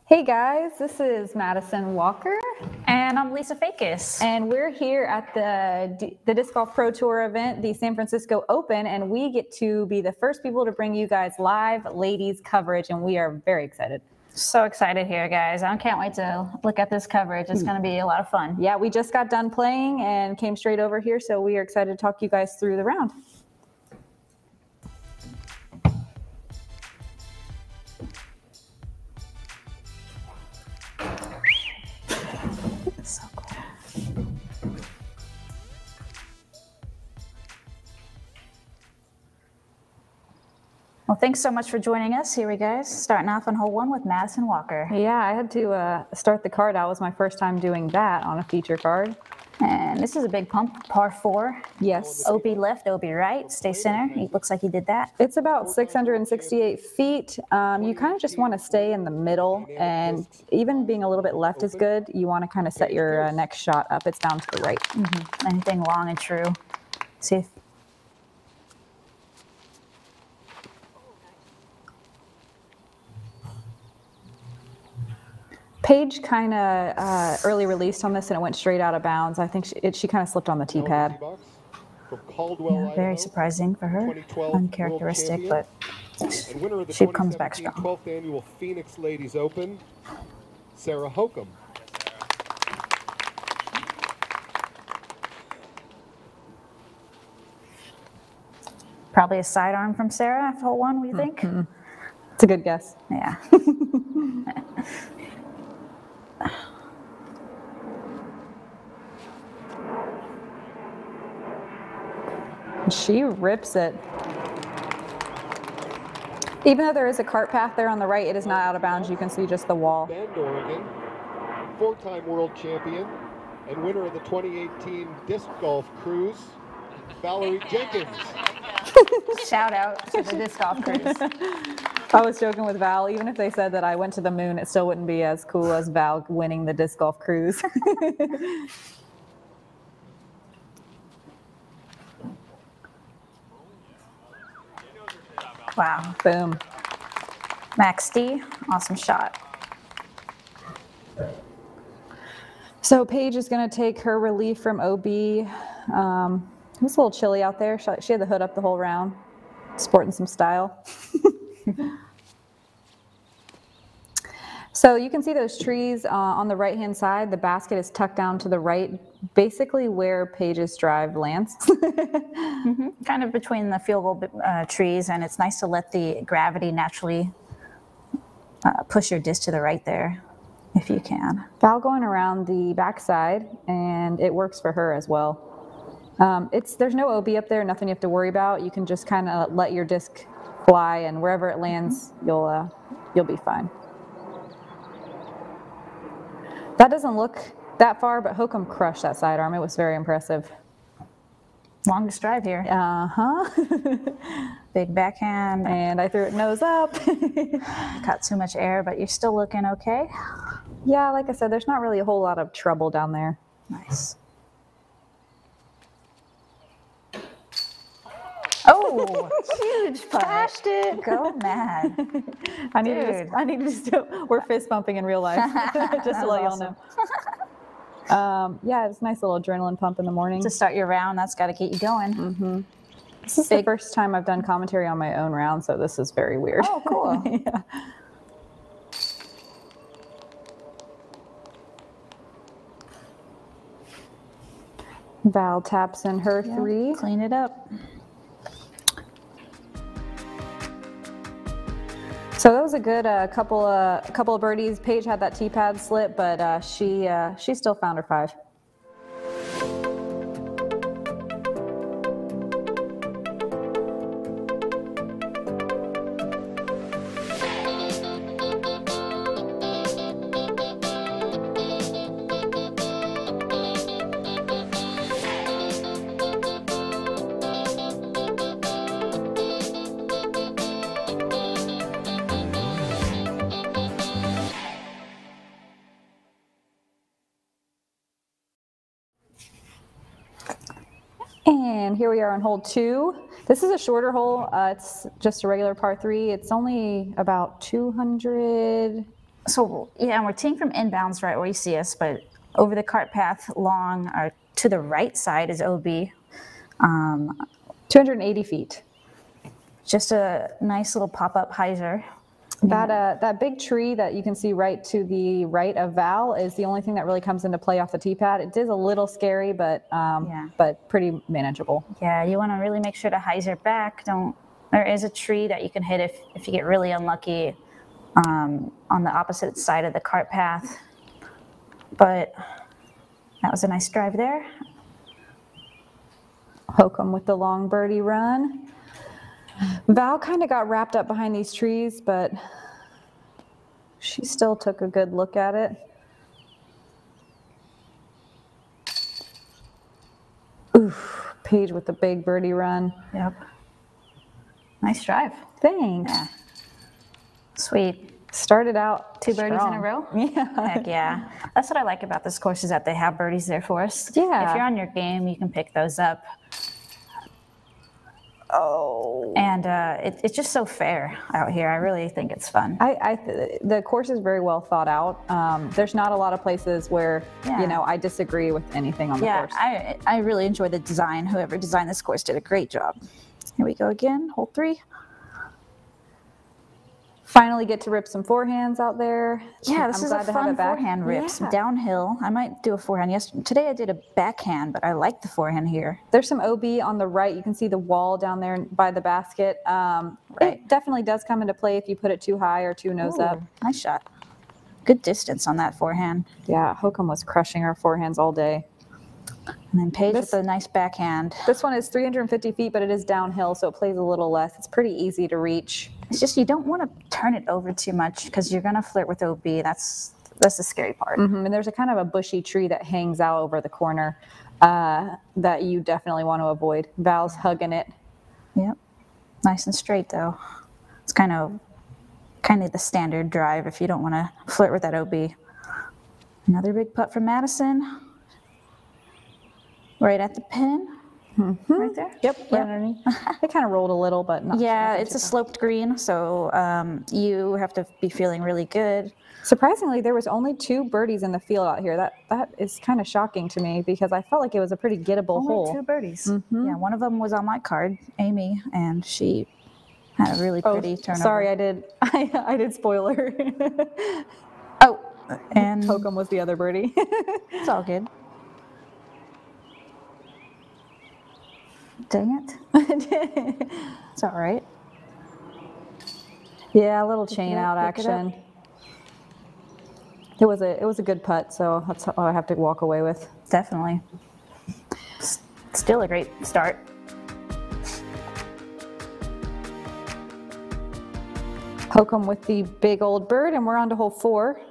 Hey guys, this is Madison Walker. And I'm Lisa Fakis. And we're here at the Disc Golf Pro Tour event, the San Francisco Open, and we get to be the first people to bring you guys live ladies coverage, and we are very excited. So excited here, guys. I can't wait to look at this coverage. It's going to be a lot of fun. Yeah, we just got done playing and came straight over here, so we are excited to talk you guys through the round. So cool. Well, thanks so much for joining us. Here we go. Starting off on hole one with Madison Walker. Yeah, I had to start the card. That was my first time doing that on a feature card. And this is a big pump, par 4. Yes. OB left, OB right, stay center. It looks like he did that. It's about 668 feet. You kind of just want to stay in the middle, and even being a little bit left is good. You want to kind of set your next shot up. It's down to the right. Mm-hmm. Anything long and true. See if Paige kind of early released on this, and it went straight out of bounds. I think she kind of slipped on the tee pad. Yeah, very surprising for her. Uncharacteristic, but she comes back strong. 12th annual Phoenix Ladies Open, Sarah Hokom. Probably a sidearm from Sarah after hole one, we think? Mm-hmm. It's a good guess. Yeah. She rips it. Even though there is a cart path there on the right, it is not out of bounds. You can see just the wall. Bend, Oregon, 4-time world champion and winner of the 2018 Disc Golf Cruise, Valarie Jenkins. Shout out to the Disc Golf Cruise. I was joking with Val. Even if they said that I went to the moon, it still wouldn't be as cool as Val winning the Disc Golf Cruise. Wow. Boom. Max D, awesome shot. So Paige is going to take her relief from OB. It was a little chilly out there. She had the hood up the whole round, sporting some style. So you can see those trees on the right-hand side. The basket is tucked down to the right, basically where Paige's drive lands. Mm-hmm. Kind of between the field goal trees, and it's nice to let the gravity naturally push your disc to the right there, if you can. Val going around the backside, and it works for her as well. There's no OB up there, nothing you have to worry about. You can just kind of let your disc fly, and wherever it lands, you'll be fine. That doesn't look that far, but Hokom crushed that sidearm. It was very impressive. Longest drive here. Uh-huh. Big backhand. And I threw it nose up. Got too much air, but you're still looking okay. Yeah, like I said, there's not really a whole lot of trouble down there. Nice. Oh, huge putt. Smashed it. Go mad. I need to just we're fist bumping in real life, just to let y'all know. Yeah, it's a nice little adrenaline pump in the morning. To start your round, that's got to get you going. Mm-hmm. This is the first time I've done commentary on my own round, so this is very weird. Oh, cool. Yeah. Val taps in her 3. Clean it up. So that was a good couple of birdies. Paige had that tee pad slip, but she still found her 5. And here we are on hole 2. This is a shorter hole. It's just a regular par 3. It's only about 200, So yeah, and we're teeing from inbounds right where you see us, but over the cart path long to the right side is OB. 280 feet. Just a nice little pop-up hyzer. That big tree that you can see right to the right of Val is the only thing that really comes into play off the tee pad. It is a little scary, but pretty manageable. Yeah, you want to really make sure to hyzer back. There is a tree that you can hit if you get really unlucky on the opposite side of the cart path. But that was a nice drive there. Hokom with the long birdie run. Val kind of got wrapped up behind these trees, but she still took a good look at it. Oof, Paige with the big birdie run. Yep. Nice drive. Thanks. Yeah. Sweet. Started out Two birdies in a row? Yeah. Heck yeah. That's what I like about this course is that they have birdies there for us. Yeah. If you're on your game, you can pick those up. Oh. And it's just so fair out here. I really think it's fun. The course is very well thought out. There's not a lot of places where, I disagree with anything on the course. Yeah, I really enjoy the design. Whoever designed this course did a great job. Here we go again, hole 3. Finally get to rip some forehands out there. Yeah, this is a fun forehand rip. Some downhill. I might do a forehand. Today I did a backhand, but I like the forehand here. There's some OB on the right. You can see the wall down there by the basket. It definitely does come into play if you put it too high or too nose up. Nice shot. Good distance on that forehand. Yeah, Hokom was crushing her forehands all day. And then Paige with a nice backhand. This one is 350 feet, but it is downhill, so it plays a little less. It's pretty easy to reach. It's just you don't want to turn it over too much because you're going to flirt with OB. That's the scary part. And there's a kind of a bushy tree that hangs out over the corner that you definitely want to avoid. Val's hugging it. Yep. Nice and straight, though. It's kind of the standard drive if you don't want to flirt with that OB. Another big putt from Madison. Right at the pin. Right there? Yep. Right underneath. It kind of rolled a little, but not. Yeah, it's a sloped green, so you have to be feeling really good. Surprisingly, there was only 2 birdies in the field out here. That is kind of shocking to me because I felt like it was a pretty gettable hole. Only 2 birdies. Yeah, one of them was on my card, Amy, and she had a really pretty turnover. Sorry, I did spoiler. And Hokom was the other birdie. It's all good. Dang it. It's all right. Yeah, a little chain out action. It was a good putt, so that's all I have to walk away with. Definitely. Still a great start. Hokom with the big old bird, and we're on to hole 4.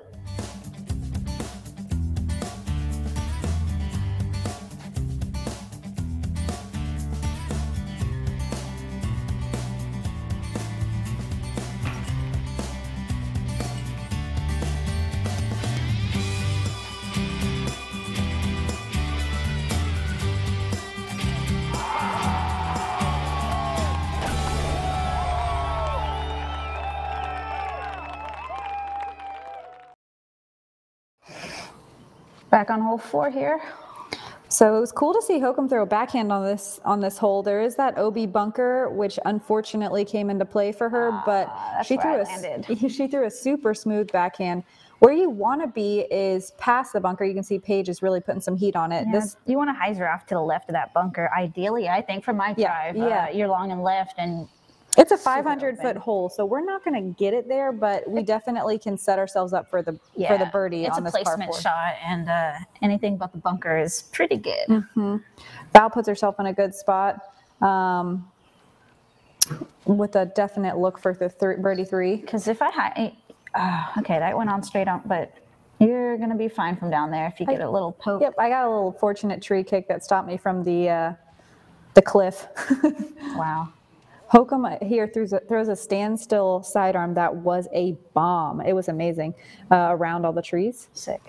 Back on hole 4 here. So it was cool to see Hokom throw a backhand on this hole. There is that OB bunker, which unfortunately came into play for her, but she threw a super smooth backhand. Where you want to be is past the bunker. You can see Paige is really putting some heat on it. Yeah, you want to hyzer off to the left of that bunker. Ideally, I think from my drive, you're long and left, and it's a 500-foot hole, so we're not going to get it there, but we definitely can set ourselves up for the birdie on this par 4. It's a placement shot, and anything but the bunker is pretty good. Val puts herself in a good spot with a definite look for the birdie 3. Because if okay, that went on straight on, but you're going to be fine from down there if you get a little poke. Yep, I got a little fortunate tree kick that stopped me from the cliff. Wow. Hokom here throws a standstill sidearm that was a bomb. It was amazing around all the trees. Sick.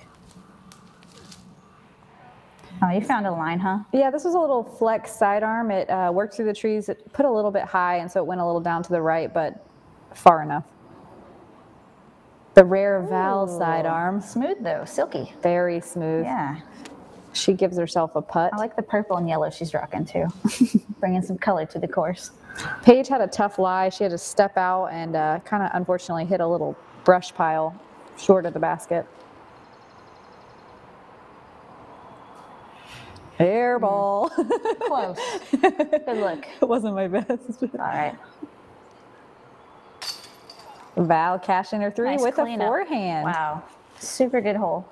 Oh, you found a line, huh? Yeah, this was a little flex sidearm. It worked through the trees. It put a little bit high, and so it went a little down to the right, but far enough. The rare Val sidearm. Smooth though, silky. Very smooth. Yeah. She gives herself a putt. I like the purple and yellow she's rocking too. Bringing some color to the course. Paige had a tough lie. She had to step out and kind of unfortunately hit a little brush pile short of the basket. Air ball. Close. Good look. It wasn't my best. All right. Val cashing her three Nice with a cleanup. forehand. Wow. Super good hole.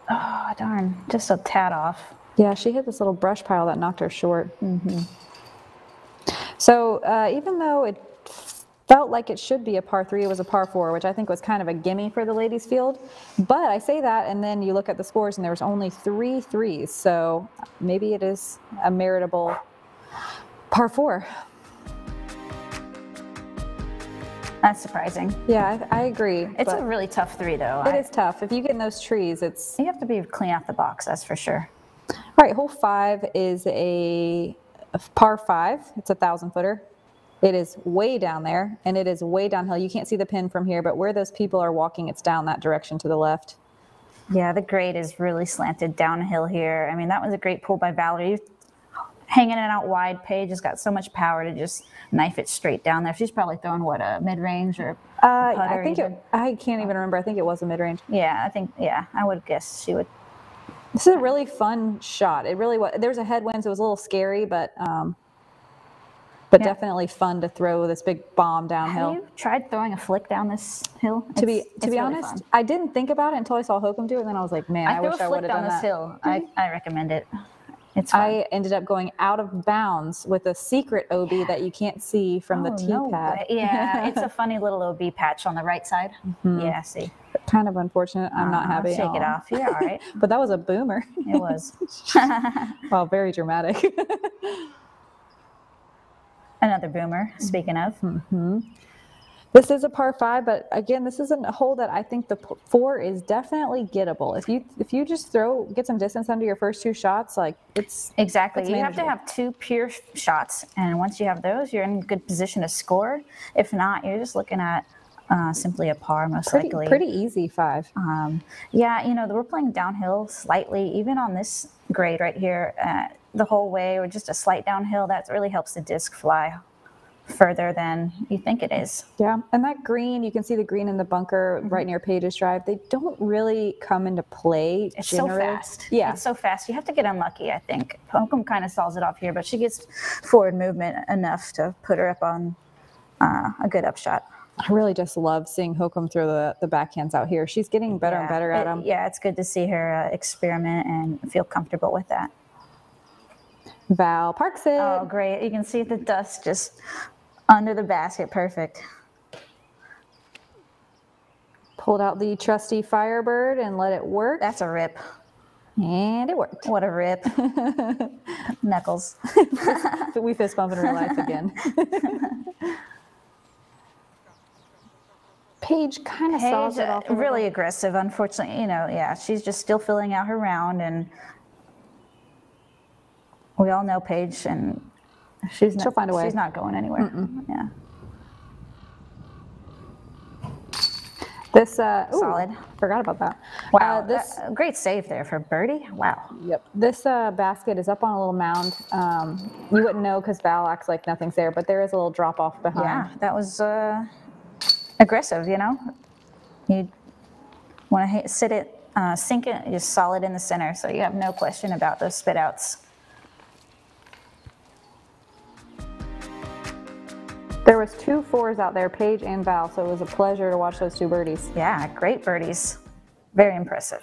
Oh, darn. Just a tad off. Yeah, she hit this little brush pile that knocked her short. So even though it felt like it should be a par 3, it was a par 4, which I think was kind of a gimme for the ladies field. But I say that, and then you look at the scores, and there was only 3 threes. So maybe it is a meritable par 4. That's surprising. Yeah, I agree. It's a really tough 3 though. It is tough. If you get in those trees, it's... You have to be clean off the box, that's for sure. All right, hole 5 is a par 5. It's a 1,000-footer. It is way down there, and it is way downhill. You can't see the pin from here, but where those people are walking, it's down that direction to the left. Yeah, the grade is really slanted downhill here. I mean, that was a great pull by Valarie. Hanging it out wide, Paige has got so much power to just knife it straight down there. She's probably throwing, what, a mid-range or a putter I think even? I can't even remember. I think it was a mid-range. Yeah, I would guess she would. This is a really fun shot. It really was. There was a headwind, so it was a little scary, but definitely fun to throw this big bomb downhill. Have you tried throwing a flick down this hill? To be really honest, fun. I didn't think about it until I saw Hokom do it, and then I was like, man, I wish I would have done that. I threw a flick down this hill. I recommend it. It's fun. I ended up going out of bounds with a secret OB that you can't see from the tee pad. Yeah, it's a funny little OB patch on the right side. Yeah, see. Kind of unfortunate. I'm not happy. Shake it off. You're all right. But that was a boomer. It was. Well, very dramatic. Another boomer, speaking of. This is a par 5, but again, this isn't a hole that I think the 4 is definitely gettable. If you just get some distance under your first 2 shots, like it's exactly. it's you have to have 2 pure shots, and once you have those, you're in good position to score. If not, you're just looking at simply a par, most likely. Pretty easy 5. Yeah, you know, we're playing downhill slightly, even on this grade right here, the whole way, or just a slight downhill. That really helps the disc fly further than you think it is. Yeah, and that green, you can see the green in the bunker right near Paige's drive. They don't really come into play. It's so fast. Yeah, it's so fast. You have to get unlucky, I think. Hokom kind of stalls it off here, but she gets forward movement enough to put her up on a good upshot. I really just love seeing Hokom throw the backhands out here. She's getting better and better at them. Yeah, it's good to see her experiment and feel comfortable with that. Val parks it. Oh, great. You can see the dust just under the basket. Perfect. Pulled out the trusty Firebird and let it work. That's a rip. And it worked. What a rip. Knuckles. We fist bump in real life again. Paige kind of saws it off. Really aggressive, unfortunately. You know, yeah, she's just still filling out her round, and we all know Paige, and she'll find a way. She's not going anywhere. Yeah. This solid. Forgot about that. Wow, great save there for birdie. Wow. Yep. This basket is up on a little mound. You wouldn't know because Val acts like nothing's there, but there is a little drop off behind. Yeah, that was aggressive. You know, you want to sink it, just solid in the center, so you have no question about those spit outs. There was 2 4s out there, Paige and Val, so it was a pleasure to watch those 2 birdies. Yeah, great birdies. Very impressive.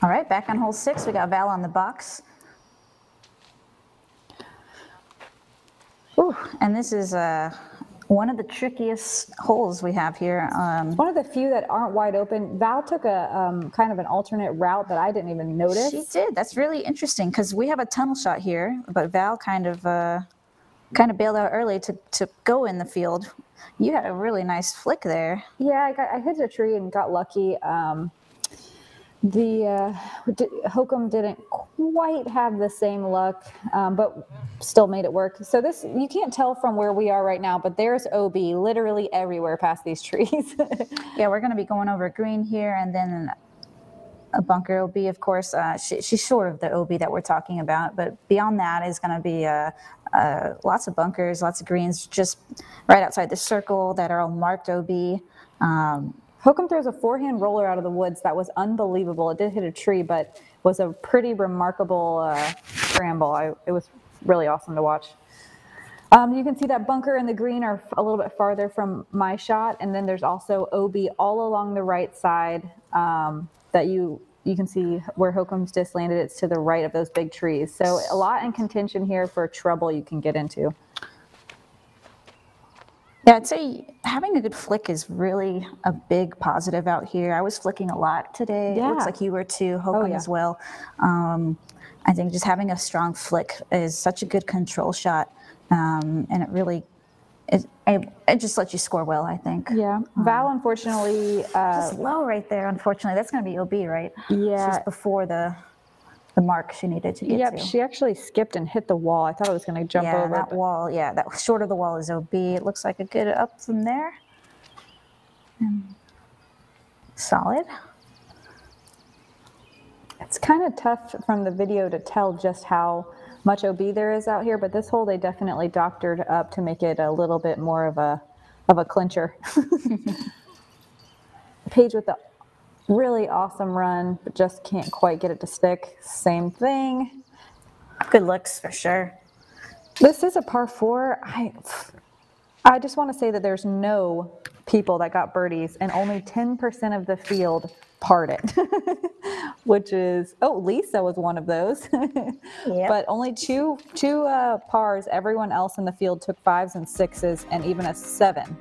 All right, back on hole 6, we got Val on the box. And this is one of the trickiest holes we have here. One of the few that aren't wide open. Val took a kind of an alternate route that I didn't even notice. She did. That's really interesting because we have a tunnel shot here, but Val kind of bailed out early to go in the field. You had a really nice flick there. Yeah, I hit a tree and got lucky. Hokom didn't quite have the same luck, but still made it work. So this, you can't tell from where we are right now, but there's OB literally everywhere past these trees. Yeah, we're going to be going over green here and then a bunker OB, of course. She's short of the OB that we're talking about, but beyond that is going to be lots of bunkers, lots of greens, just right outside the circle that are all marked OB. Hokom throws a forehand roller out of the woods that was unbelievable. It did hit a tree, but was a pretty remarkable scramble. It was really awesome to watch. You can see that bunker and the green are a little bit farther from my shot, and then there's also OB all along the right side that you can see where Hokom's disc landed. It's to the right of those big trees. So a lot in contention here for trouble you can get into. Yeah, I'd say having a good flick is really a big positive out here. I was flicking a lot today. Yeah. It looks like you were too, Hokom, as well. I think just having a strong flick is such a good control shot, and it really it just lets you score well, I think. Yeah, Val unfortunately just low right there. Unfortunately, that's going to be OB, right? Yeah, she's before the mark she needed to get to. Yep, she actually skipped and hit the wall. I thought it was going to jump over. Yeah, that wall. Yeah, that short of the wall is OB. It looks like a good up from there. Solid. It's kind of tough from the video to tell just how much OB there is out here, but this hole they definitely doctored up to make it a little bit more of a clincher. Paige with the really awesome run, but just can't quite get it to stick. Same thing. Good looks for sure. This is a par 4. I just want to say that there's no people that got birdies, and only 10% of the field parred it, which is, Lisa was one of those. Yep. But only two pars. Everyone else in the field took 5s and 6s and even a 7.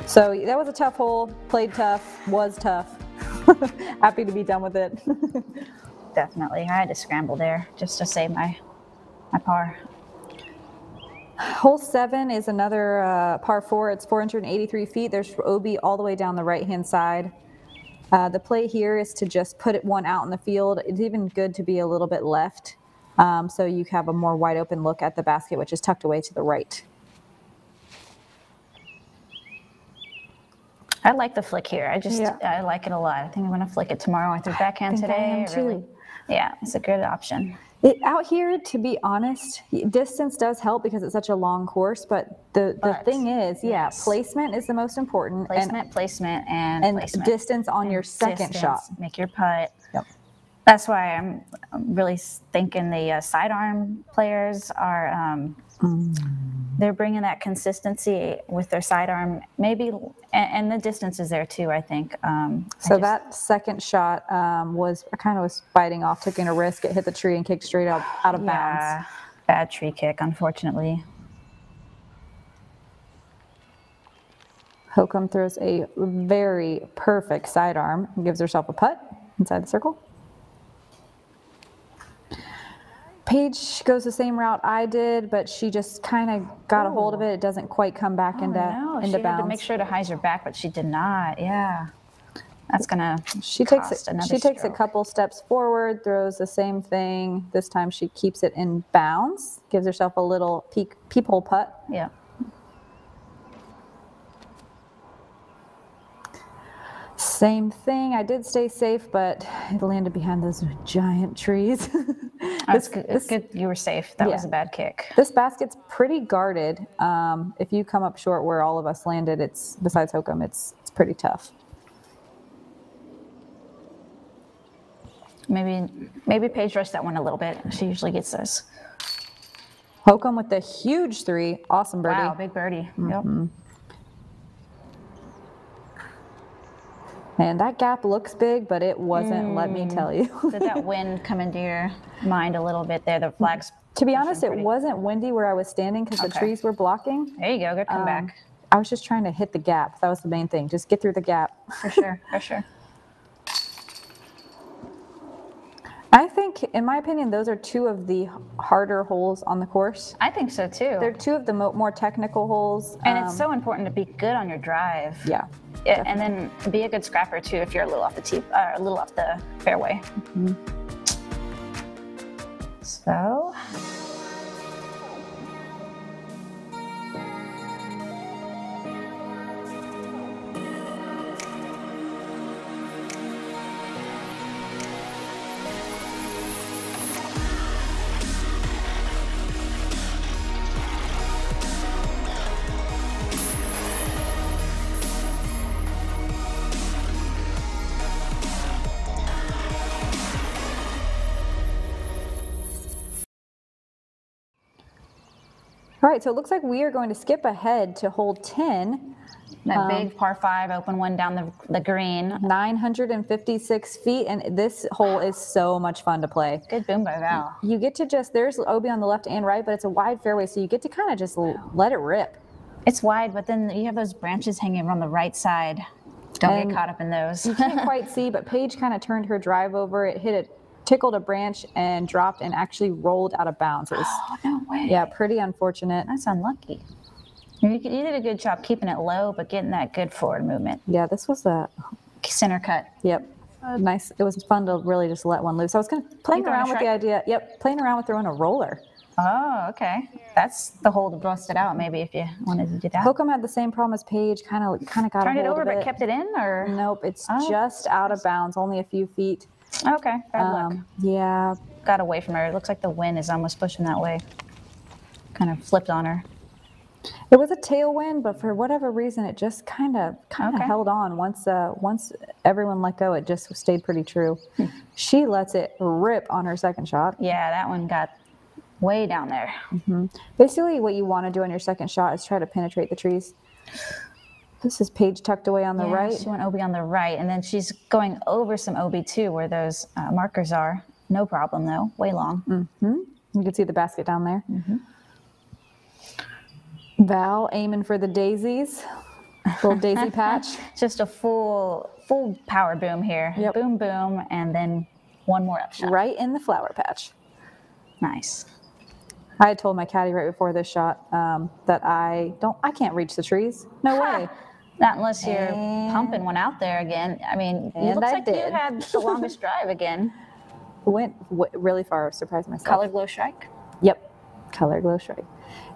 So that was a tough hole. Played tough, was tough. Happy to be done with it. Definitely. I had to scramble there just to save my par. Hole 7 is another par 4. It's 483 feet. There's OB all the way down the right-hand side. The play here is to just put one out in the field. It's even good to be a little bit left, so you have a more wide open look at the basket, which is tucked away to the right. I like the flick here. I like it a lot. I think I'm going to flick it tomorrow with your backhand today. Yeah, it's a good option. Out here, to be honest, distance does help because it's such a long course, but the thing is, placement is the most important. Placement, and distance on your second shot. Make your putt. Yep. That's why I'm really thinking the sidearm players are, they're bringing that consistency with their sidearm, maybe, and the distance is there too, I think. So that second shot was biting off, taking a risk. It hit the tree and kicked straight out of bounds. Bad tree kick, unfortunately. Hokom throws a very perfect sidearm and gives herself a putt inside the circle. Paige goes the same route I did, but she just kind of got a hold of it. It doesn't quite come back into bounds. She had to make sure to hyzer back, but she did not. Yeah, that's gonna. She takes a couple steps forward, throws the same thing. This time she keeps it in bounds, gives herself a little peephole putt. Yeah. Same thing. I did stay safe, but it landed behind those giant trees. It's good. You were safe. That was a bad kick. This basket's pretty guarded. If you come up short where all of us landed, besides Hokom, it's pretty tough. Maybe Paige rushed that one a little bit. She usually gets those. Hokom with the huge 3. Awesome birdie. Wow, big birdie. Mm-hmm. Yep. And that gap looks big, but it wasn't, let me tell you. Did that wind come into your mind a little bit there? The flag's To be honest, it pretty. wasn't windy where I was standing because the trees were blocking. There you go. Good comeback. I was just trying to hit the gap. That was the main thing. Just get through the gap. For sure. For sure. I think, in my opinion, those are two of the harder holes on the course. I think so too. They're two of the more technical holes. And it's so important to be good on your drive. Yeah. And then be a good scrapper too if you're a little off the tee, a little off the fairway. Mm-hmm. So. All right, so it looks like we are going to skip ahead to hole 10. That big par 5 open one down the green. 956 feet, and this hole is so much fun to play. Good boom by Val. You get to there's OB on the left and right, but it's a wide fairway, so you get to kind of just let it rip. It's wide, but then you have those branches hanging on the right side. Don't get caught up in those. You can't quite see, but Paige kind of turned her drive over. It tickled a branch and dropped and actually rolled out of bounds. It was, oh, no way. Yeah, pretty unfortunate. That's unlucky. You did a good job keeping it low, but getting that good forward movement. Yeah, this was a center cut. Yep. Nice. It was fun to really just let one loose. I was playing around with the idea. Yep, playing around with throwing a roller. Oh, okay. That's the hole to bust it out. Maybe if you wanted to do that. Hokom had the same problem as Paige. Kind of got turned it over, but kept it in, or nope. It's just out of bounds, only a few feet. Okay, bad luck. Yeah. Got away from her. It looks like the wind is almost pushing that way. Kind of flipped on her. It was a tailwind, but for whatever reason, it just kind of held on. Once everyone let go, it just stayed pretty true. She lets it rip on her second shot. Yeah, that one got way down there. Mm-hmm. Basically, what you want to do on your second shot is try to penetrate the trees. This is Paige tucked away on the right. She went OB on the right, and then she's going over some OB too, where those markers are. No problem though, way long. Mm-hmm. You can see the basket down there. Mm-hmm. Val aiming for the daisies, little daisy patch. Just a full power boom here. Yep. Boom, boom, and then one more upshot. Right in the flower patch. Nice. I had told my caddy right before this shot that I can't reach the trees. No way. Not unless you're pumping one out there again. I mean, it looks like you had the longest drive again. Went really far, surprised myself. Color glow strike? Yep, color glow strike.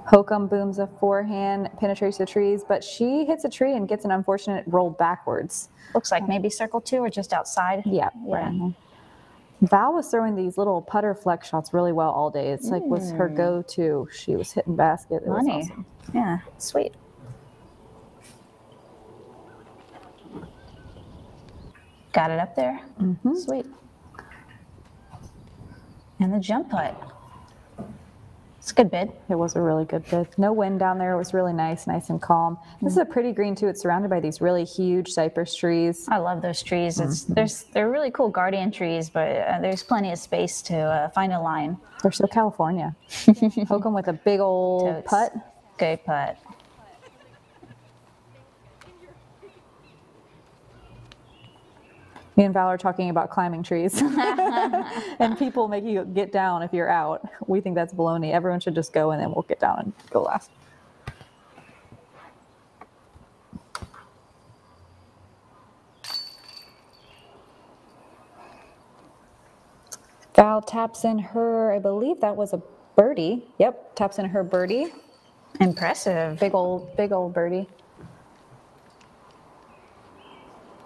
Hokom booms a forehand, penetrates the trees, but she hits a tree and gets an unfortunate roll backwards. Looks like maybe circle 2 or just outside. Yeah. Right. Val was throwing these little putter flex shots really well all day. It's like was her go-to. She was hitting basket. It was awesome. Yeah, sweet. Got it up there. Mm-hmm. Sweet. And the jump putt. It's a good bid. It was a really good bid. No wind down there. It was really nice and calm. This is a pretty green too. It's surrounded by these really huge cypress trees. I love those trees. They're really cool guardian trees, but there's plenty of space to find a line. They're so California. Hokom with a big old putt. Good putt. Me and Val are talking about climbing trees and people make you get down if you're out. We think that's baloney. Everyone should just go and then we'll get down and go last. Val taps in her, I believe that was a birdie. Yep, taps in her birdie. Impressive. Big old birdie.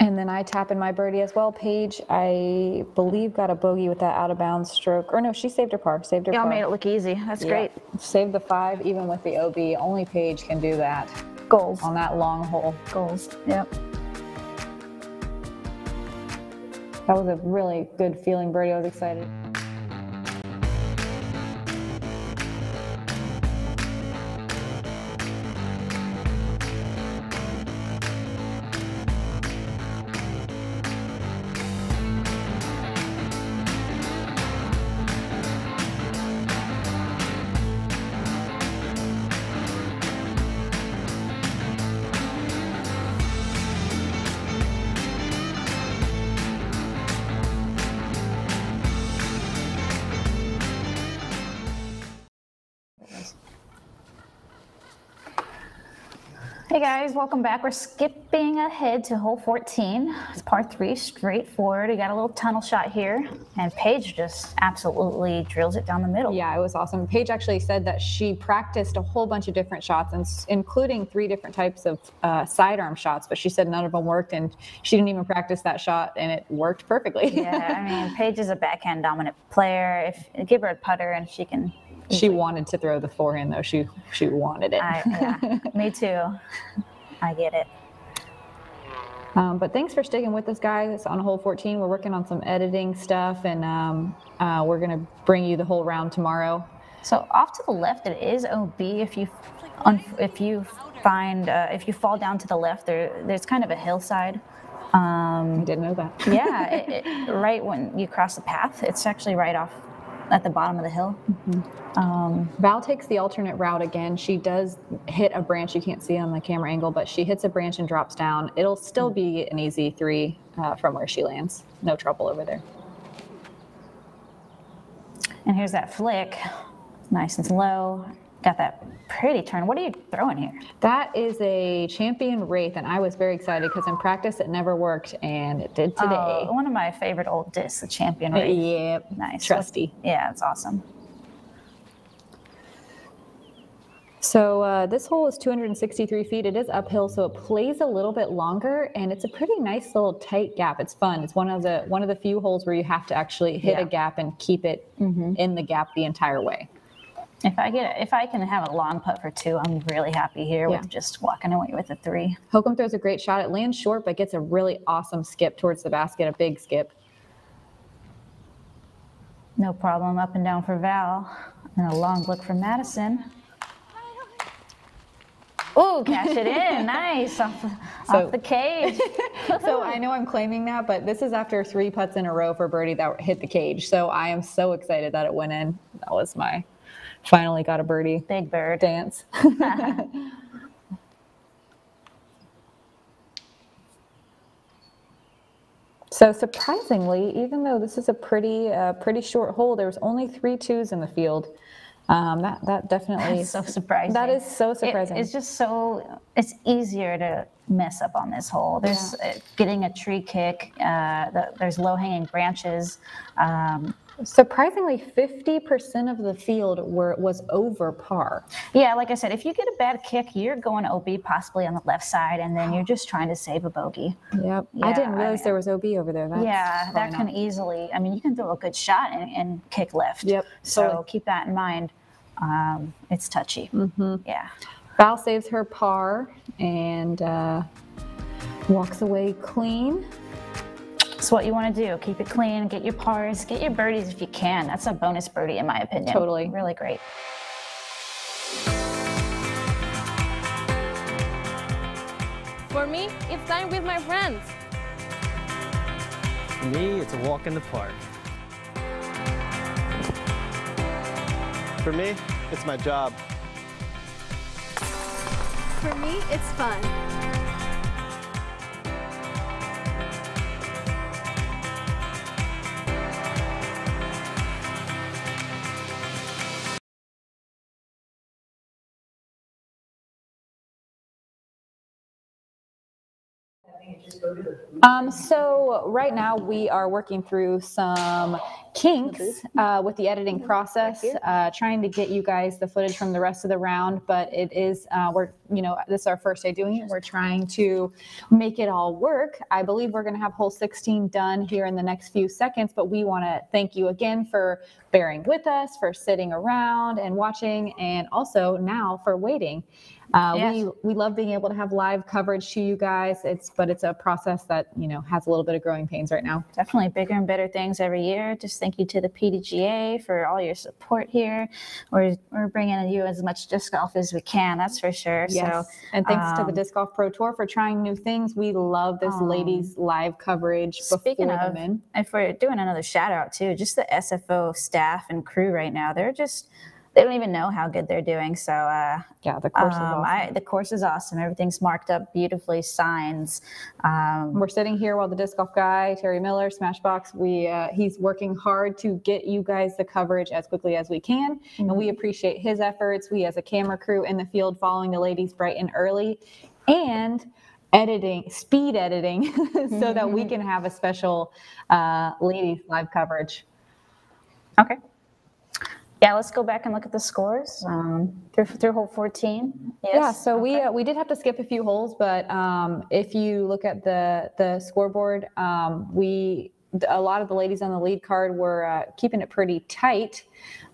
And then I tap in my birdie as well. Paige, I believe, got a bogey with that out of bounds stroke. Or no, she saved her par. Y'all made it look easy. That's great. Saved the 5 even with the OB. Only Paige can do that. Goals. On that long hole. Goals. Yep. That was a really good feeling birdie. I was excited. Hey guys, welcome back. We're skipping ahead to hole 14. It's par 3, straightforward. We got a little tunnel shot here, and Paige just absolutely drills it down the middle. Yeah, it was awesome. Paige actually said that she practiced a whole bunch of different shots, including 3 different types of sidearm shots, but she said none of them worked, and she didn't even practice that shot, and it worked perfectly. Yeah, I mean, Paige is a backhand dominant player. If give her a putter and she can. She wanted to throw the forehand, though. She wanted it. Yeah, me too. I get it. But thanks for sticking with us, guys. On hole 14, we're working on some editing stuff, and we're going to bring you the whole round tomorrow. So off to the left, it is OB. If you fall down to the left, there's kind of a hillside. I didn't know that. Yeah, right when you cross the path, it's actually right off at the bottom of the hill. Val takes the alternate route again. She does hit a branch. You can't see on the camera angle, but she hits a branch and drops down. It'll still be an easy 3 from where she lands. No trouble over there. And here's that flick. Nice and slow. Got that pretty turn. What are you throwing here? That is a Champion Wraith, and I was very excited because in practice it never worked, and it did today. Oh, one of my favorite old discs, the Champion Wraith. Yeah, nice. Trusty. Yeah, it's awesome. So this hole is 263 feet. It is uphill, so it plays a little bit longer, and it's a pretty nice little tight gap. It's fun. It's one of the few holes where you have to actually hit a gap and keep it in the gap the entire way. If I can have a long putt for 2, I'm really happy here with just walking away with a 3. Hokom throws a great shot. It lands short, but gets a really awesome skip towards the basket, a big skip. No problem. Up and down for Val, and a long look for Madison. Oh, cash it in. Nice. Off the cage. So I know I'm claiming that, but this is after 3 putts in a row for birdie that hit the cage. So I am so excited that it went in. That was my finally got a birdie. Big bird. Dance. So surprisingly, even though this is a pretty short hole, there was only 3 2s in the field. That definitely is so surprising. That is so surprising. It's easier to mess up on this hole. There's getting a tree kick. There's low hanging branches. Surprisingly, 50% of the field was over par. Yeah, like I said, if you get a bad kick, you're going OB possibly on the left side, and then you're just trying to save a bogey. Yep. Yeah, I didn't realize there was OB over there. That can easily. I mean, you can throw a good shot and kick left. Yep. So keep that in mind. It's touchy. Yeah. Val saves her par and walks away clean. That's what you want to do. Keep it clean, get your pars, get your birdies if you can. That's a bonus birdie in my opinion. Totally. Really great. For me, it's time with my friends. For me, it's a walk in the park. For me, it's my job. For me, it's fun. So right now we are working through some kinks with the editing process, trying to get you guys the footage from the rest of the round, but it is, this is our first day doing it. We're trying to make it all work. I believe we're going to have hole 16 done here in the next few seconds, but we want to thank you again for bearing with us, for sitting around and watching, and also now for waiting. We love being able to have live coverage to you guys. But it's a process that, has a little bit of growing pains right now. Definitely bigger and better things every year. Just thank you to the PDGA for all your support here. We're bringing you as much disc golf as we can, that's for sure. Yes. So, and thanks to the Disc Golf Pro Tour for trying new things. We love this ladies live coverage Speaking before of, the men. If we're doing another shout out too, just the SFO staff and crew right now, they don't even know how good they're doing. So the course is awesome. The course is awesome. Everything's marked up beautifully, signs. We're sitting here while the disc golf guy, Terry Miller, Smashbox, he's working hard to get you guys the coverage as quickly as we can. And we appreciate his efforts. We as a camera crew in the field following the ladies bright and early. and speed editing, so that we can have a special ladies live coverage. Okay. Yeah, let's go back and look at the scores through hole 14. Yes. Yeah, so we did have to skip a few holes, but if you look at the scoreboard, a lot of the ladies on the lead card were keeping it pretty tight.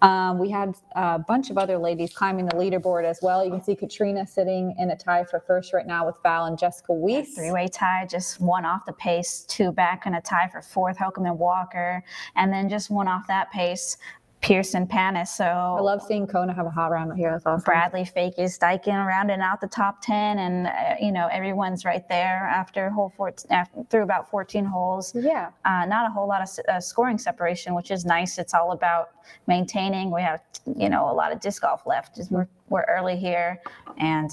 We had a bunch of other ladies climbing the leaderboard as well. You can see Katrina sitting in a tie for first right now with Val and Jessica Weiss. Three-way tie, just one off the pace, two back in a tie for fourth, Hokom and Walker, and then just one off that pace, Pierce and Panis. So I love seeing Kona have a hot round here. That's awesome. Bradley, Fakis, Dyken rounding out the top 10, and everyone's right there after hole 14, through about 14 holes. Yeah. Not a whole lot of scoring separation, which is nice. It's all about maintaining. We have a lot of disc golf left. We're early here, and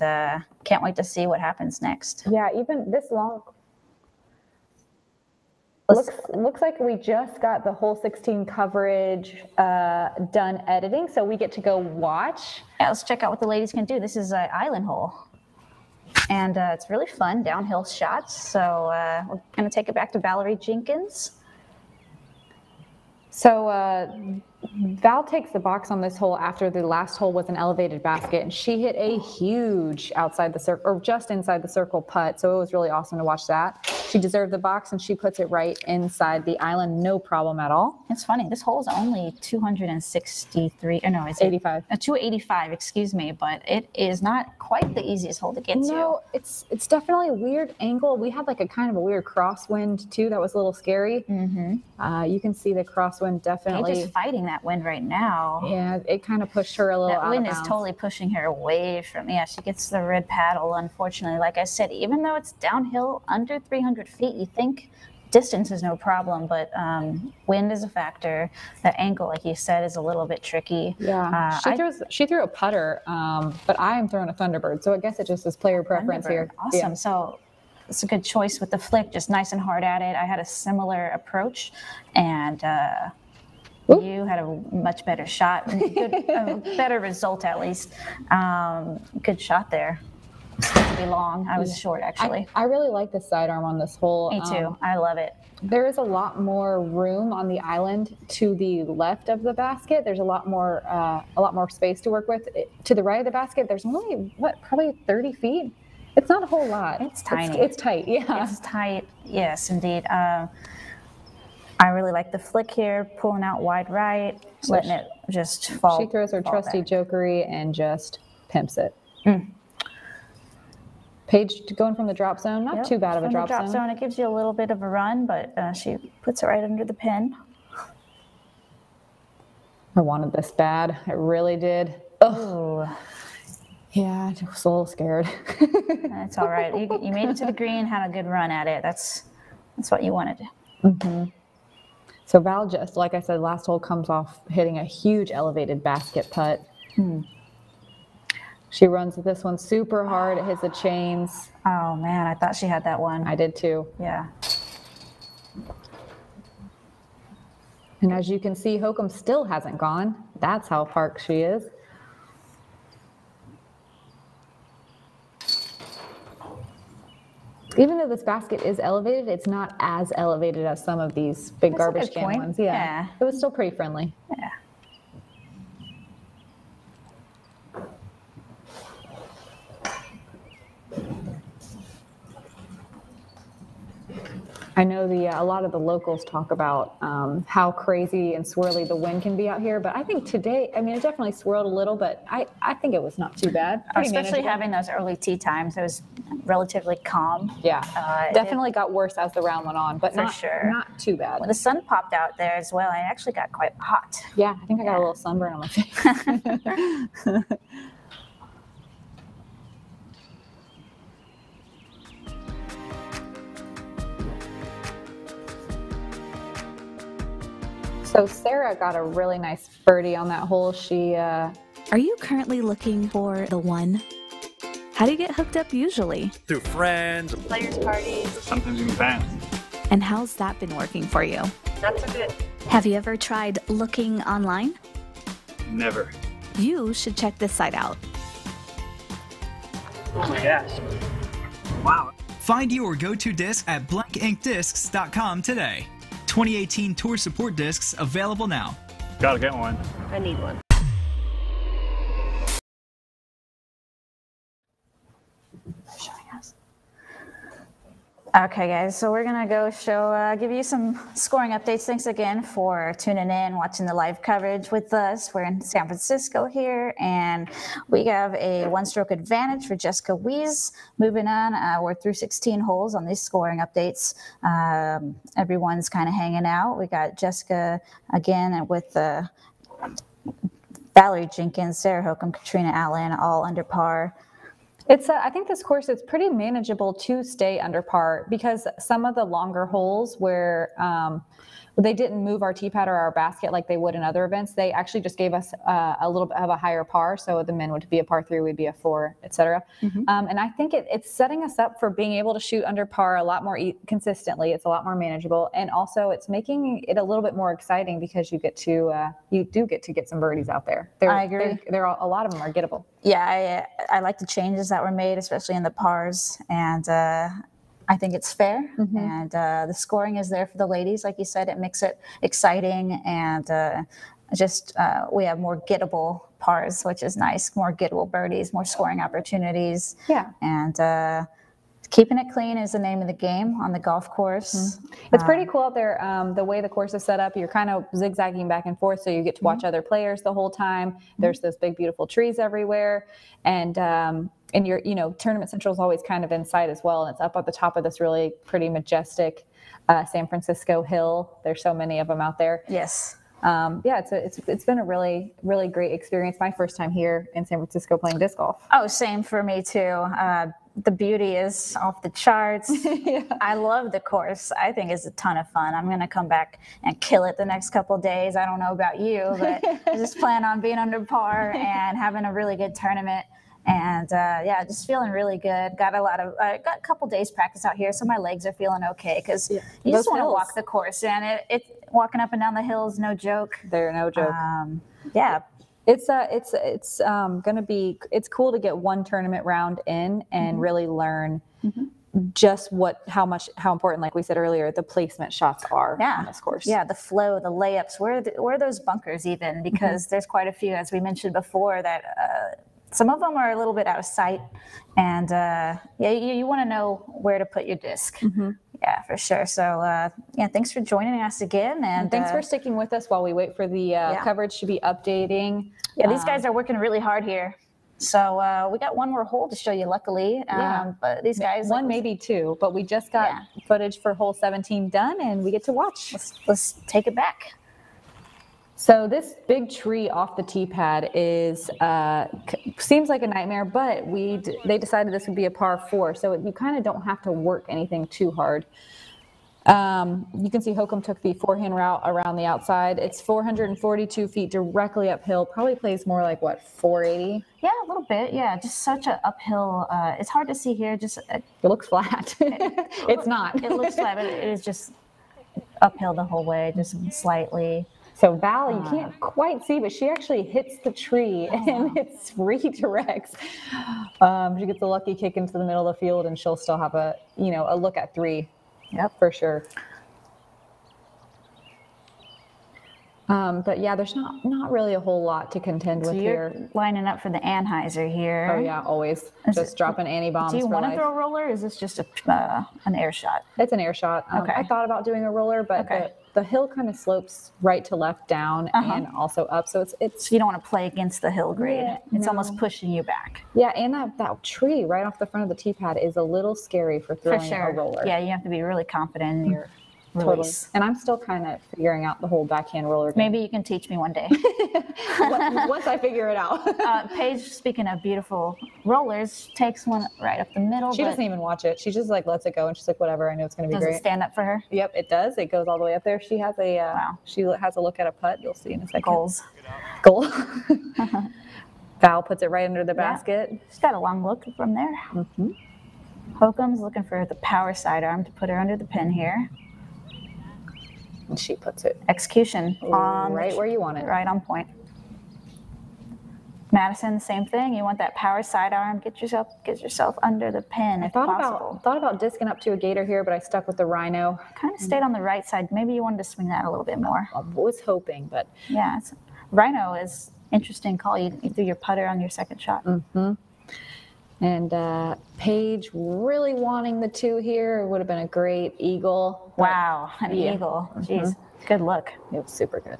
can't wait to see what happens next. Yeah, even this long. Looks like we just got the hole 16 coverage done editing, so we get to go watch. Yeah, let's check out what the ladies can do. This is an island hole, and it's really fun, downhill shots. So we're going to take it back to Valarie Jenkins. So Val takes the box on this hole after the last hole was an elevated basket, and she hit a huge outside the circle, or just inside the circle putt. So it was really awesome to watch that. She deserved the box, and she puts it right inside the island, no problem at all. It's funny, this hole is only 263, or no, it's 85. 285, excuse me, but it is not quite the easiest hole to get to. No, it's definitely a weird angle. We had like a kind of a weird crosswind too. That was a little scary. Mm-hmm. You can see the crosswind definitely. Paige is fighting that wind right now. Yeah, it kind of pushed her a little out of bounds. That wind is totally pushing her away from, she gets the red paddle, unfortunately. Like I said, even though it's downhill under 300 feet, you think distance is no problem, but wind is a factor. The angle, like you said, is a little bit tricky. Yeah, she threw a putter, but I am throwing a Thunderbird, so I guess it just is player preference here. Awesome. Yeah. So it's a good choice with the flick, just nice and hard at it. I had a similar approach, and you had a much better shot, a better result at least. Good shot there. It's supposed to be long. I was short, actually. I really like the sidearm on this hole. Me too. I love it. There is a lot more room on the island to the left of the basket. There's a lot more space to work with. To the right of the basket, there's only probably 30 feet. It's not a whole lot. It's tiny. It's tight. Yeah. It's tight. Yes, indeed. I really like the flick here, pulling out wide right, letting it just fall. She throws her trusty jokery and just pimps it. Paige going from the drop zone, not too bad of a drop zone. It gives you a little bit of a run, but she puts it right under the pin. I wanted this bad. I really did. Oh. Yeah, I was a little scared. That's all right. You made it to the green, had a good run at it. That's what you wanted. Mm-hmm. So Val, just like I said, last hole comes off hitting a huge elevated basket putt. She runs this one super hard. It hits the chains. Oh, man, I thought she had that one. I did too. Yeah. And as you can see, Hokom still hasn't gone. That's how parked she is. Even though this basket is elevated, it's not as elevated as some of these big garbage can ones. Yeah. It was still pretty friendly. Yeah. I know a lot of the locals talk about how crazy and swirly the wind can be out here, but I think today, it definitely swirled a little, but I think it was not too bad. Especially having those early tee times, it was relatively calm. Yeah, definitely got worse as the round went on, but not too bad. When the sun popped out there as well, I actually got quite hot. Yeah, I think I got a little sunburn on my face. So Sarah got a really nice birdie on that hole. Are you currently looking for the one? How do you get hooked up usually? Through friends, players' parties, sometimes even fans. And how's that been working for you? Not so good. Have you ever tried looking online? Never. You should check this site out. Oh my gosh. Wow. Find your go-to disc at blankinkdiscs.com today. 2018 Tour Support discs available now. Gotta get one. I need one. Okay, guys, so we're gonna go give you some scoring updates. Thanks again for tuning in, watching the live coverage with us. We're in San Francisco here, and we have a one-stroke advantage for Jessica Wies. Moving on, we're through 16 holes on these scoring updates. Everyone's kind of hanging out. We got Jessica again with Valarie Jenkins, Sarah Hokom, Katrina Allen, all under par. I think this course is pretty manageable to stay under par because some of the longer holes where they didn't move our tee pad or our basket like they would in other events, they actually just gave us a little bit of a higher par. So the men would be a par 3, we'd be a 4, etc. And I think it's setting us up for being able to shoot under par a lot more consistently. It's a lot more manageable, and also it's making it a little bit more exciting because you do get to get some birdies out there. I agree. A lot of them are gettable. Yeah, I like the changes that were made, especially in the pars, and I think it's fair. And the scoring is there for the ladies. Like you said, it makes it exciting, and we have more gettable pars, which is nice, more gettable birdies, more scoring opportunities. Yeah. And keeping it clean is the name of the game on the golf course. It's pretty cool out there. The way the course is set up, you're kind of zigzagging back and forth, so you get to watch other players the whole time. There's those big, beautiful trees everywhere, and your Tournament Central is always kind of in sight as well, and it's up at the top of this really pretty majestic San Francisco hill. There's so many of them out there. Yes. It's been a really, really great experience. My first time here in San Francisco playing disc golf. Oh, same for me too. The beauty is off the charts. Yeah. I love the course. I think it's a ton of fun. I'm going to come back and kill it the next couple of days. I don't know about you, but I just plan on being under par and having a really good tournament. And just feeling really good. Got a couple days practice out here, so my legs are feeling okay because you just want to walk the course, and it walking up and down the hills, no joke. They're no joke. It's cool to get one tournament round in and really learn just how important, like we said earlier, the placement shots are on this course. Yeah, the flow, the layups, where are those bunkers even? Because there's quite a few, as we mentioned before, that some of them are a little bit out of sight, and you want to know where to put your disc. Yeah, for sure. So thanks for joining us again, and thanks for sticking with us while we wait for the coverage to be updating. Yeah, these guys are working really hard here. So we got one more hole to show you, luckily. But these guys, maybe two, but we just got footage for hole 17 done, and we get to watch. Let's take it back. So this big tree off the tee pad seems like a nightmare, but they decided this would be a par 4, so you kind of don't have to work anything too hard. You can see Hokom took the forehand route around the outside. It's 442 feet directly uphill. Probably plays more like 480. Yeah, a little bit. Yeah, just such an uphill. It's hard to see here. It looks flat. It's not. It looks flat, but it is just uphill the whole way, just slightly. So Val, you can't quite see, but she actually hits the tree and it redirects. She gets a lucky kick into the middle of the field, and she'll still have a look at 3. Yep, for sure. But yeah, there's not really a whole lot to contend with here. You're lining up for the Anheuser here. Oh yeah, always. Just dropping Annie bombs. Do you want to throw a roller, or is this just an air shot? It's an air shot. Okay. I thought about doing a roller, but the hill kind of slopes right to left down and also up. So it's you don't want to play against the hill grade. It's almost pushing you back. Yeah, and that tree right off the front of the tee pad is a little scary for throwing a roller. Yeah, you have to be really confident in your Totally. release. And I'm still kind of figuring out the whole backhand roller game. Maybe you can teach me one day. Once I figure it out. Paige, speaking of beautiful rollers, takes one right up the middle. She doesn't even watch it. She just lets it go, and she's like, whatever, I know it's going to be great. Does it stand up for her? Yep, it does. It goes all the way up there. She has she has a look at a putt. You'll see in a second. Goal. Val puts it right under the basket. She's got a long look from there. Hokom's looking for the power sidearm to put her under the pin here. And she puts it execution on right where you want it. Right on point. Madison, same thing. You want that power sidearm. Get yourself under the pin if possible. Thought about disking up to a gator here, but I stuck with the rhino. Kind of stayed on the right side. Maybe you wanted to swing that a little bit more. I was hoping, but yeah, rhino is interesting call. You threw your putter on your second shot. Mm-hmm. And Paige really wanting the 2 here. It would have been a great eagle. Wow, an eagle. Jeez, good luck. It was super good.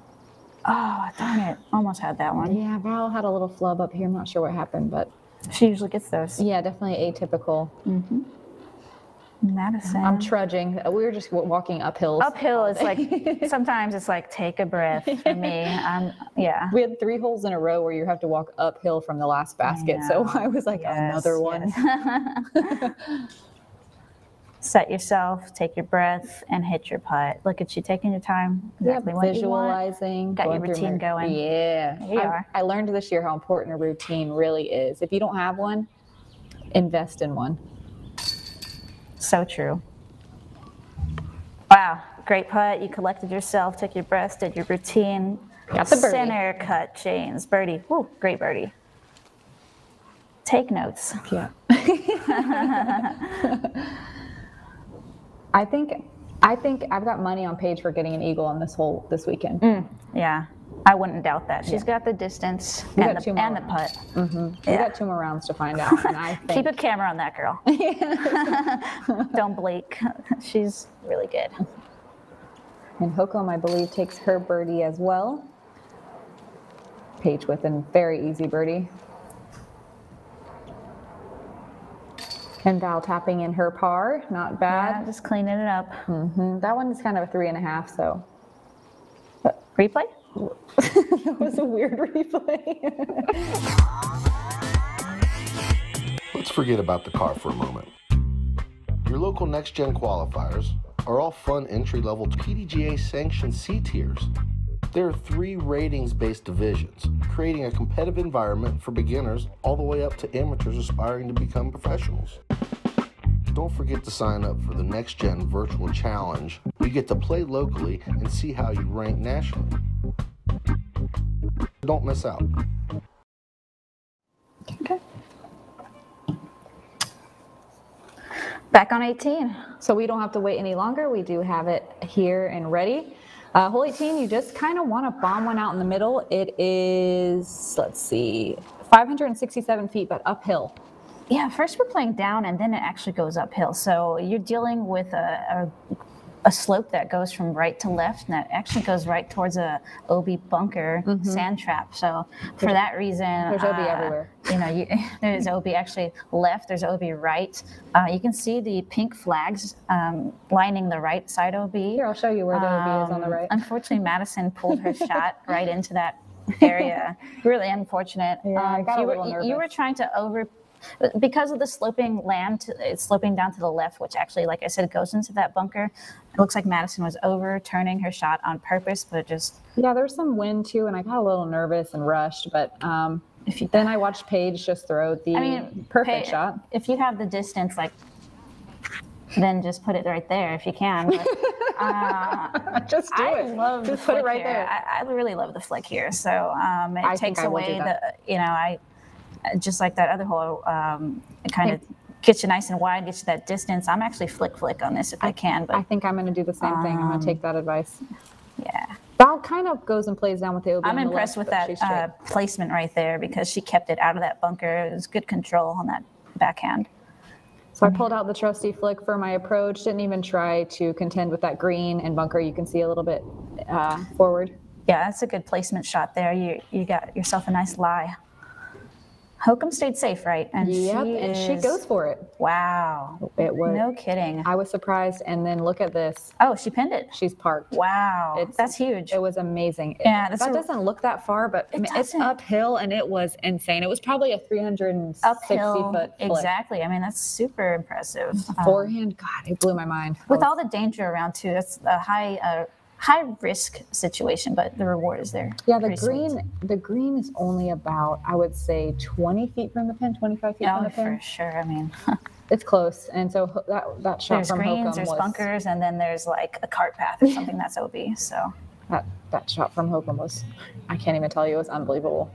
Oh, darn it. Almost had that one. Yeah, Val had a little flub up here. I'm not sure what happened, but she usually gets those. Yeah, definitely atypical. Mm-hmm. Madison. I'm trudging. We were just walking uphill. Uphill is like, sometimes it's like, take a breath for me. Yeah. We had 3 holes in a row where you have to walk uphill from the last basket. So I was like, another one. Yes. Set yourself, take your breath, and hit your putt. Look at you taking your time. Exactly what visualizing. You want. Got your routine going. Yeah. Here you are. I learned this year how important a routine really is. If you don't have one, invest in one. So true. Wow, great putt. You collected yourself, took your breath, did your routine. Got the birdie. Center cut, James. Birdie. Woo, great birdie. Take notes. Yeah. I think I've got money on Paige for getting an eagle on this hole this weekend. Yeah, I wouldn't doubt that. She's got the distance and the putt. Mm-hmm. We got 2 more rounds to find out. And I think... Keep a camera on that girl. Don't blink. She's really good. And Hokom, I believe, takes her birdie as well. Paige with a very easy birdie. And Val tapping in her par, not bad. Yeah, just cleaning it up. Mm-hmm. That one is kind of a 3.5, so. Replay? That was a weird replay. Let's forget about the car for a moment. Your local Next Gen qualifiers are all fun entry-level PDGA sanctioned C tiers. There are 3 ratings-based divisions, creating a competitive environment for beginners all the way up to amateurs aspiring to become professionals. Don't forget to sign up for the Next Gen Virtual Challenge. You get to play locally and see how you rank nationally. Don't miss out. Okay. Back on 18. So we don't have to wait any longer. We do have it here and ready. Hole 18, you just kind of want to bomb one out in the middle. It is, let's see, 567 feet, but uphill. Yeah, first we're playing down and then it actually goes uphill. So you're dealing with a slope that goes from right to left, and that actually goes right towards a OB bunker sand trap. So for that reason, there's OB everywhere. You know, there's OB actually left, there's OB right. You can see the pink flags lining the right side OB. Here, I'll show you where the OB is on the right. Unfortunately, Madison pulled her shot right into that area. Really unfortunate. Yeah, I got a little nervous. You were trying to because of the sloping land, it's sloping down to the left, which actually, like I said, goes into that bunker. It looks like Madison was overturning her shot on purpose, but just... Yeah, there's some wind too, and I got a little nervous and rushed, but then I watched Paige just throw the perfect shot. If you have the distance, then just put it right there if you can. But, just do it. Just put it right there. I really love the flick here, so it takes away the, just like that other hole, it kind of gets you nice and wide, gets you that distance. I'm actually flick on this if I can. But I think I'm going to do the same thing. I'm going to take that advice. Yeah. Val kind of goes and plays down with the OB. I'm impressed with that placement right there because she kept it out of that bunker. It was good control on that backhand. So I pulled out the trusty flick for my approach. Didn't even try to contend with that green and bunker. You can see a little bit forward. Yeah, that's a good placement shot there. You got yourself a nice lie. Hokom stayed safe, right? And she goes for it. Wow. It was. No kidding. I was surprised. And then look at this. Oh, she pinned it. She's parked. Wow. That's huge. It was amazing. Yeah, that doesn't look that far, but it's uphill, and it was insane. It was probably a 360-foot flick. Exactly. I mean, that's super impressive. Forehand, God, it blew my mind. With all the danger around, too, that's a high risk situation, but the reward is there. Yeah, the green is only about, I would say, 20 feet from the pin, 25 feet from the pin. For sure. I mean, it's close. And so that shot from Hokom there's bunkers, and then there's like a cart path or something that's OB. So that shot from Hokom was, I can't even tell you, it was unbelievable.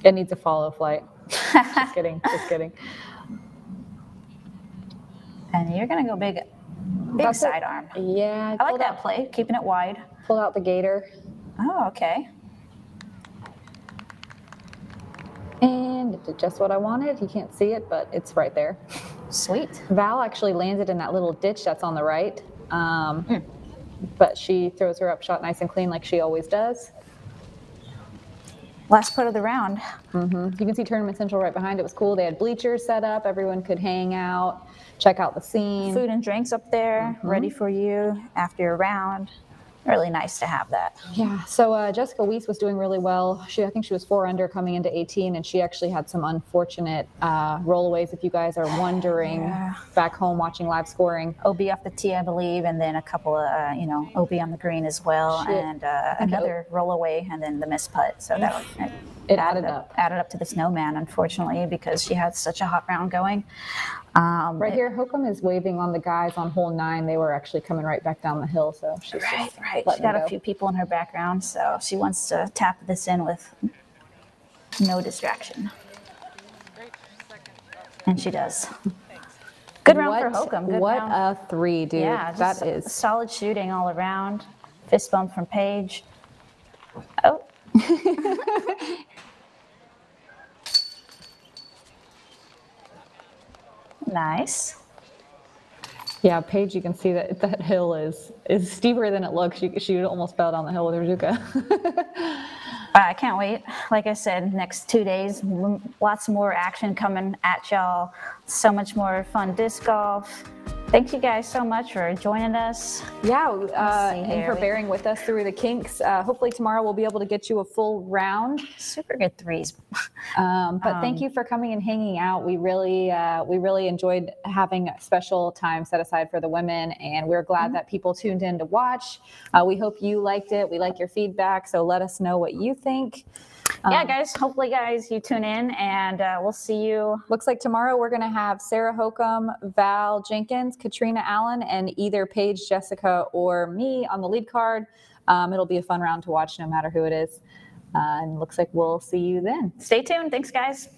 It needs a follow flight. Just kidding. Just kidding. And you're going to go big sidearm. Yeah. I like that play, keeping it wide. Pulled out the gator. Oh, okay. And it did just what I wanted. You can't see it, but it's right there. Sweet. Val actually landed in that little ditch that's on the right. But she throws her up shot nice and clean like she always does. Last putt of the round. You can see Tournament Central right behind. It was cool. They had bleachers set up. Everyone could hang out, check out the scene. Food and drinks up there, ready for you after your round. Really nice to have that. Yeah, so Jessica Weiss was doing really well. I think she was 4 under coming into 18, and she actually had some unfortunate rollaways, if you guys are wondering, back home watching live scoring. OB off the tee, I believe, and then a couple of, OB on the green as well, and another rollaway, and then the missed putt. So that it added up. Added up to the snowman, unfortunately, because she had such a hot round going. Right here, Hokom is waving on the guys on hole 9. They were actually coming right back down the hill, so she's right. She got a few people in her background, so she wants to tap this in with no distraction. And she does. Good round for Hokom. Good what round. A 3, dude. Yeah, that is solid shooting all around. Fist bump from Paige. Oh. Nice. Yeah, Paige, you can see that hill is steeper than it looks. She almost fell down the hill with her Zuka. I can't wait. Like I said, next 2 days, lots more action coming at y'all. So much more fun disc golf. Thank you guys so much for joining us. Yeah, and for bearing with us through the kinks. Hopefully tomorrow we'll be able to get you a full round. Super good threes. But thank you for coming and hanging out. We really enjoyed having a special time set aside for the women, and we're glad that people tuned in to watch. We hope you liked it. We like your feedback, so let us know what you think. Yeah, guys, hopefully, you tune in, and we'll see you. Looks like tomorrow we're going to have Sarah Hokom, Val Jenkins, Katrina Allen, and either Paige, Jessica, or me on the lead card. It'll be a fun round to watch no matter who it is. And looks like we'll see you then. Stay tuned. Thanks, guys.